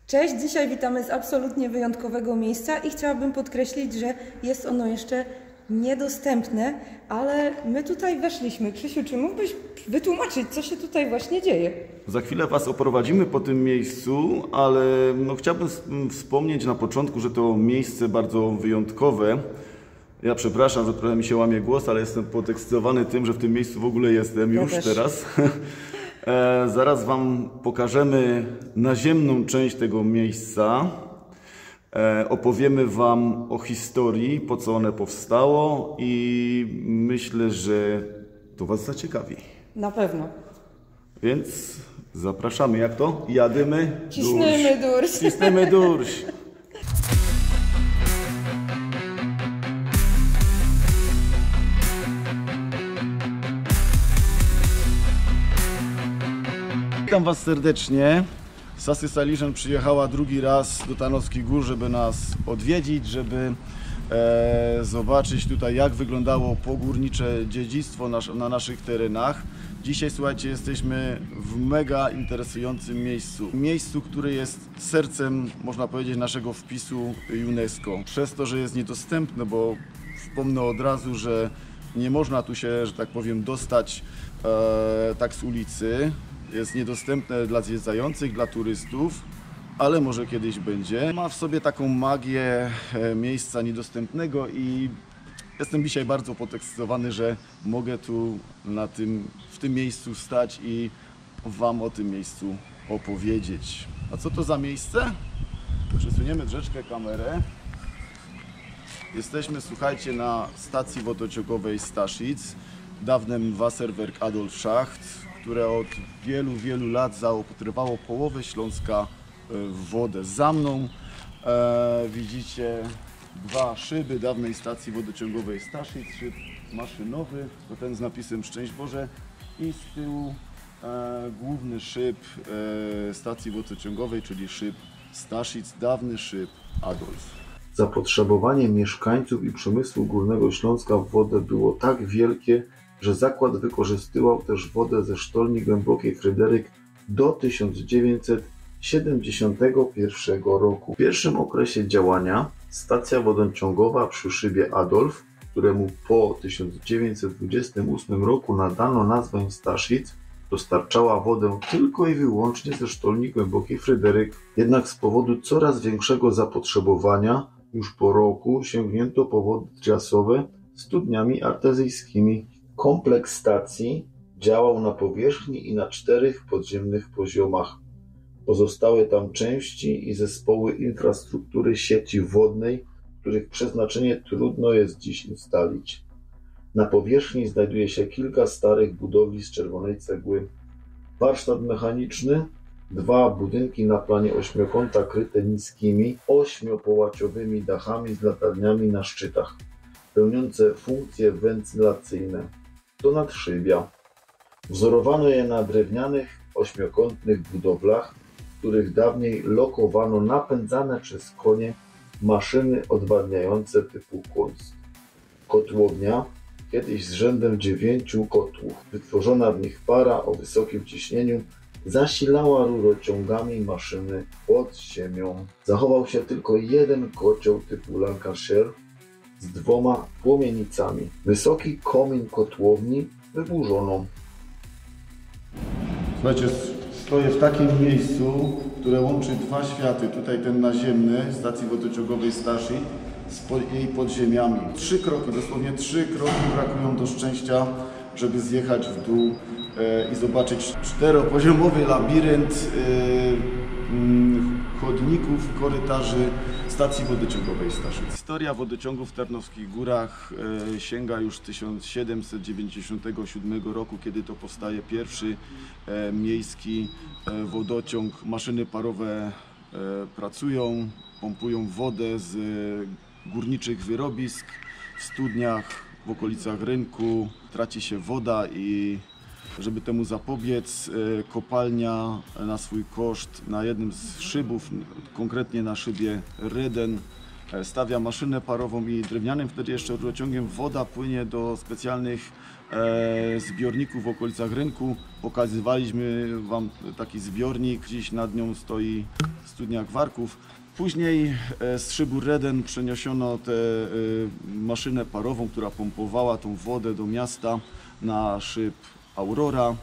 Cześć, dzisiaj witamy z absolutnie wyjątkowego miejsca i chciałabym podkreślić, że jest ono jeszcze niedostępne, ale my tutaj weszliśmy. Krzysiu, czy mógłbyś wytłumaczyć, co się tutaj właśnie dzieje? Za chwilę Was oprowadzimy po tym miejscu, ale chciałbym wspomnieć na początku, że to miejsce bardzo wyjątkowe. Ja przepraszam, że trochę mi się łamie głos, ale jestem podekscytowany tym, że w tym miejscu w ogóle jestem już teraz. Zaraz Wam pokażemy naziemną część tego miejsca. Opowiemy Wam o historii, po co one powstało i myślę, że to Was zaciekawi. Na pewno. Więc zapraszamy. Jak to? Jadymy? Cisnemy durś. Cisnemy durś. Witam Was serdecznie. Sassy Salishen przyjechała drugi raz do Tarnowskich Gór, żeby nas odwiedzić, żeby zobaczyć tutaj, jak wyglądało pogórnicze dziedzictwo na naszych terenach. Dzisiaj, słuchajcie, jesteśmy w mega interesującym miejscu. Miejscu, które jest sercem, można powiedzieć, naszego wpisu UNESCO. Przez to, że jest niedostępne, bo wspomnę od razu, że nie można tu się, że tak powiem, dostać tak z ulicy. Jest niedostępne dla zwiedzających, dla turystów, ale może kiedyś będzie. Ma w sobie taką magię miejsca niedostępnego i jestem dzisiaj bardzo podekscytowany, że mogę tu w tym miejscu stać i Wam o tym miejscu opowiedzieć. A co to za miejsce? Przesuniemy troszeczkę kamerę. Jesteśmy, słuchajcie, na stacji wodociągowej Staszic, dawnym Wasserwerk Adolf Schacht, które od wielu lat zaopatrywało połowę Śląska w wodę. Za mną widzicie dwa szyby dawnej stacji wodociągowej Staszic, szyb maszynowy, to ten z napisem Szczęść Boże, i z tyłu główny szyb stacji wodociągowej, czyli szyb Staszic, dawny szyb Adolf. Zapotrzebowanie mieszkańców i przemysłu Górnego Śląska w wodę było tak wielkie, że zakład wykorzystywał też wodę ze sztolni głębokiej Fryderyk do 1971 roku. W pierwszym okresie działania stacja wodociągowa przy szybie Adolf, któremu po 1928 roku nadano nazwę Staszic, dostarczała wodę tylko i wyłącznie ze sztolni głębokiej Fryderyk. Jednak z powodu coraz większego zapotrzebowania już po roku sięgnięto po wody triasowe studniami artezyjskimi. Kompleks stacji działał na powierzchni i na 4 podziemnych poziomach. Pozostały tam części i zespoły infrastruktury sieci wodnej, których przeznaczenie trudno jest dziś ustalić. Na powierzchni znajduje się kilka starych budowli z czerwonej cegły. Warsztat mechaniczny, 2 budynki na planie ośmiokąta kryte niskimi, 8-połaciowymi dachami z latarniami na szczytach, pełniące funkcje wentylacyjne. Do nadszybia. Wzorowano je na drewnianych, ośmiokątnych budowlach, w których dawniej lokowano napędzane przez konie maszyny odwadniające typu Kunst. Kotłownia, kiedyś z rzędem 9 kotłów. Wytworzona w nich para o wysokim ciśnieniu zasilała rurociągami maszyny pod ziemią. Zachował się tylko jeden kocioł typu Lancashire z 2 płomienicami. Wysoki komin kotłowni wyburzono. Słuchajcie, stoję w takim miejscu, które łączy 2 światy. Tutaj ten naziemny stacji wodociągowej Staszic z jej podziemiami. 3 kroki, dosłownie 3 kroki brakują do szczęścia, żeby zjechać w dół i zobaczyć 4-poziomowy labirynt chodników, korytarzy stacji wodociągowej Staszic. Historia wodociągów w Tarnowskich Górach sięga już 1797 roku, kiedy to powstaje pierwszy miejski wodociąg. Maszyny parowe pracują, pompują wodę z górniczych wyrobisk w studniach, w okolicach rynku. Traci się woda i żeby temu zapobiec, kopalnia na swój koszt na jednym z szybów, konkretnie na szybie Ryden, stawia maszynę parową i drewnianym wtedy jeszcze rurociągiem woda płynie do specjalnych zbiorników w okolicach rynku. Pokazywaliśmy Wam taki zbiornik, dziś nad nią stoi studnia Gwarków. Później z szybu Reden przeniesiono tę maszynę parową, która pompowała tą wodę do miasta na szyb Aurora.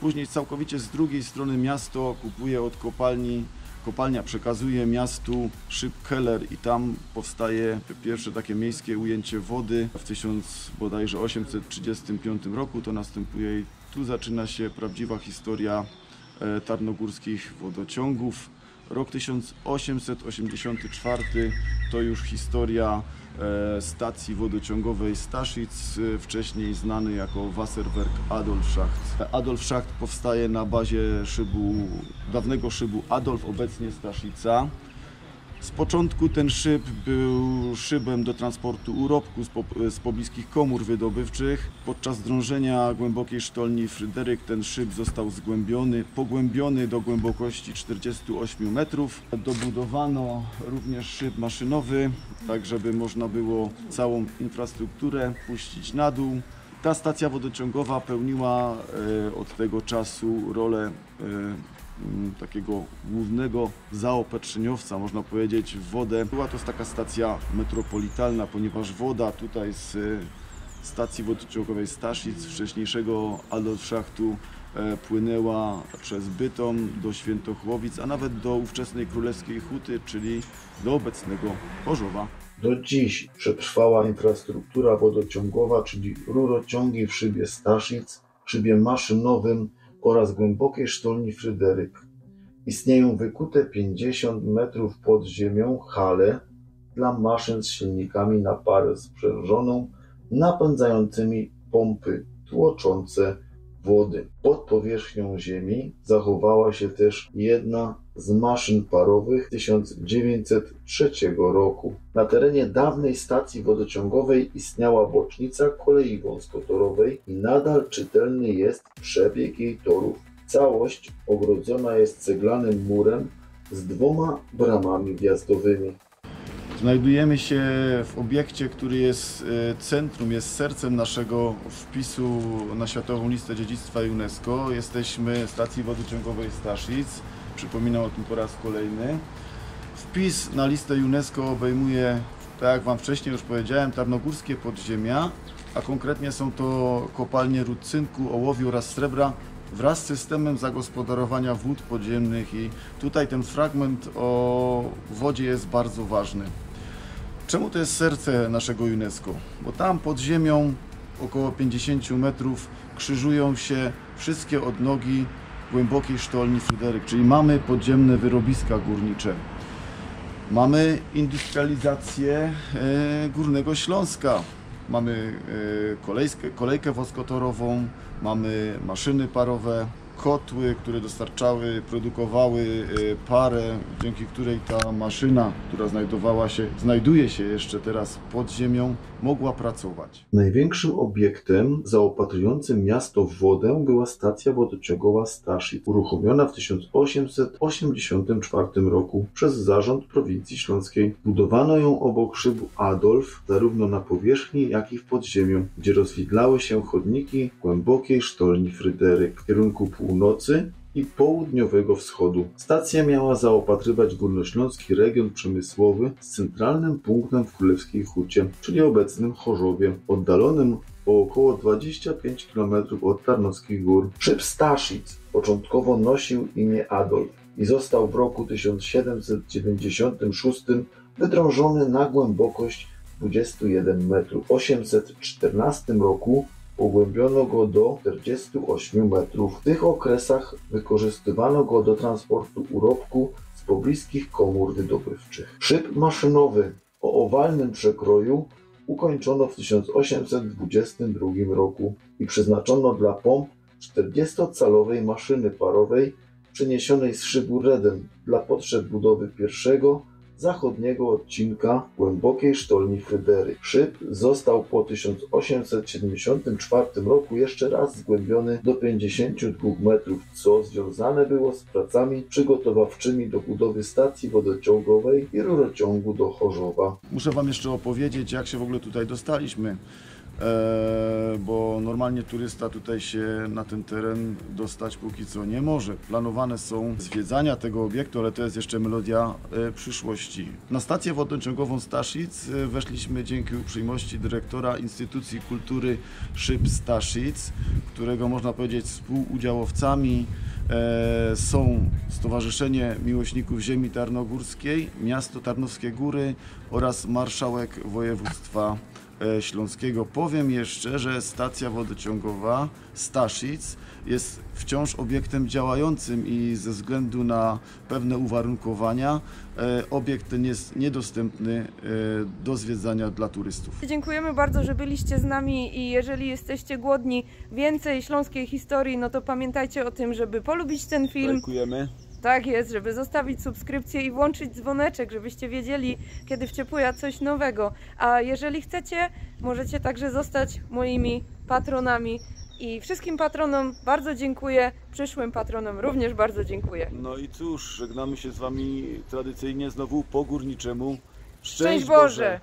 Później całkowicie z drugiej strony miasto kupuje od kopalni, kopalnia przekazuje miastu szyb Keller i tam powstaje pierwsze takie miejskie ujęcie wody w 1835 roku. To następuje i tu zaczyna się prawdziwa historia tarnogórskich wodociągów. Rok 1884 to już historia stacji wodociągowej Staszic, wcześniej znany jako Wasserwerk Adolfschacht. Adolfschacht powstaje na bazie dawnego szybu Adolf, obecnie Staszica. Z początku ten szyb był szybem do transportu urobku z pobliskich komór wydobywczych. Podczas drążenia głębokiej sztolni Fryderyk ten szyb został pogłębiony do głębokości 48 metrów. Dobudowano również szyb maszynowy, tak żeby można było całą infrastrukturę puścić na dół. Ta stacja wodociągowa pełniła od tego czasu rolę takiego głównego zaopatrzeniowca, można powiedzieć, w wodę. Była to taka stacja metropolitalna, ponieważ woda tutaj z stacji wodociągowej Staszic, wcześniejszego Adolfschachtu, płynęła przez Bytom do Świętochłowic, a nawet do ówczesnej Królewskiej Huty, czyli do obecnego Chorzowa. Do dziś przetrwała infrastruktura wodociągowa, czyli rurociągi w szybie Staszic, szybie maszynowym oraz głębokiej sztolni Fryderyk. Istnieją wykute 50 metrów pod ziemią hale dla maszyn z silnikami na parę sprzężoną, napędzającymi pompy tłoczące wody. Pod powierzchnią ziemi zachowała się też jedna z maszyn parowych 1903 roku. Na terenie dawnej stacji wodociągowej istniała bocznica kolei wąskotorowej i nadal czytelny jest przebieg jej torów. Całość ogrodzona jest ceglanym murem z 2 bramami wjazdowymi. Znajdujemy się w obiekcie, który jest centrum, jest sercem naszego wpisu na Światową Listę Dziedzictwa UNESCO. Jesteśmy w stacji wodociągowej Staszic. Przypominam o tym po raz kolejny. Wpis na listę UNESCO obejmuje, tak jak Wam wcześniej już powiedziałem, tarnogórskie podziemia, a konkretnie są to kopalnie ród cynku, ołowiu oraz srebra wraz z systemem zagospodarowania wód podziemnych i tutaj ten fragment o wodzie jest bardzo ważny. Czemu to jest serce naszego UNESCO? Bo tam pod ziemią około 50 metrów krzyżują się wszystkie odnogi głębokiej sztolni Fryderyk, czyli mamy podziemne wyrobiska górnicze. Mamy industrializację Górnego Śląska, mamy kolejkę wąskotorową, mamy maszyny parowe, kotły, które produkowały parę, dzięki której ta maszyna, która znajduje się jeszcze teraz pod ziemią, mogła pracować. Największym obiektem zaopatrującym miasto w wodę była stacja wodociągowa Staszic, uruchomiona w 1884 roku przez Zarząd Prowincji Śląskiej. Budowano ją obok szybu Adolf, zarówno na powierzchni, jak i w podziemiu, gdzie rozwidlały się chodniki głębokiej sztolni Fryderyk w kierunku północy i południowego wschodu. Stacja miała zaopatrywać górnośląski region przemysłowy z centralnym punktem w Królewskiej Hucie, czyli obecnym Chorzowie, oddalonym o około 25 km od Tarnowskich Gór. Szyb Staszic początkowo nosił imię Adolf i został w roku 1796 wydrążony na głębokość 21 metrów. W 1814 roku pogłębiono go do 48 metrów. W tych okresach wykorzystywano go do transportu urobku z pobliskich komór wydobywczych. Szyb maszynowy o owalnym przekroju ukończono w 1822 roku i przeznaczono dla pomp 40-calowej maszyny parowej przeniesionej z szybu Reden dla potrzeb budowy pierwszego zachodniego odcinka głębokiej sztolni Fryderyk. Szyb został po 1874 roku jeszcze raz zgłębiony do 52 metrów, co związane było z pracami przygotowawczymi do budowy stacji wodociągowej i rurociągu do Chorzowa. Muszę Wam jeszcze opowiedzieć, jak się w ogóle tutaj dostaliśmy, bo normalnie turysta tutaj się na ten teren dostać póki co nie może. Planowane są zwiedzania tego obiektu, ale to jest jeszcze melodia przyszłości. Na stację wodociągową Staszic weszliśmy dzięki uprzejmości dyrektora Instytucji Kultury Szyb Staszic, którego można powiedzieć współudziałowcami są Stowarzyszenie Miłośników Ziemi Tarnogórskiej, Miasto Tarnowskie Góry oraz Marszałek Województwa Śląskiego. Powiem jeszcze, że stacja wodociągowa Staszic jest wciąż obiektem działającym i ze względu na pewne uwarunkowania obiekt ten jest niedostępny do zwiedzania dla turystów. Dziękujemy bardzo, że byliście z nami i jeżeli jesteście głodni więcej śląskiej historii, no to pamiętajcie o tym, żeby polubić ten film. Dziękujemy. Tak jest, żeby zostawić subskrypcję i włączyć dzwoneczek, żebyście wiedzieli, kiedy wciepuje coś nowego. A jeżeli chcecie, możecie także zostać moimi patronami. I wszystkim patronom bardzo dziękuję, przyszłym patronom również bardzo dziękuję. No i cóż, żegnamy się z Wami tradycyjnie znowu po górniczemu. Szczęść Boże!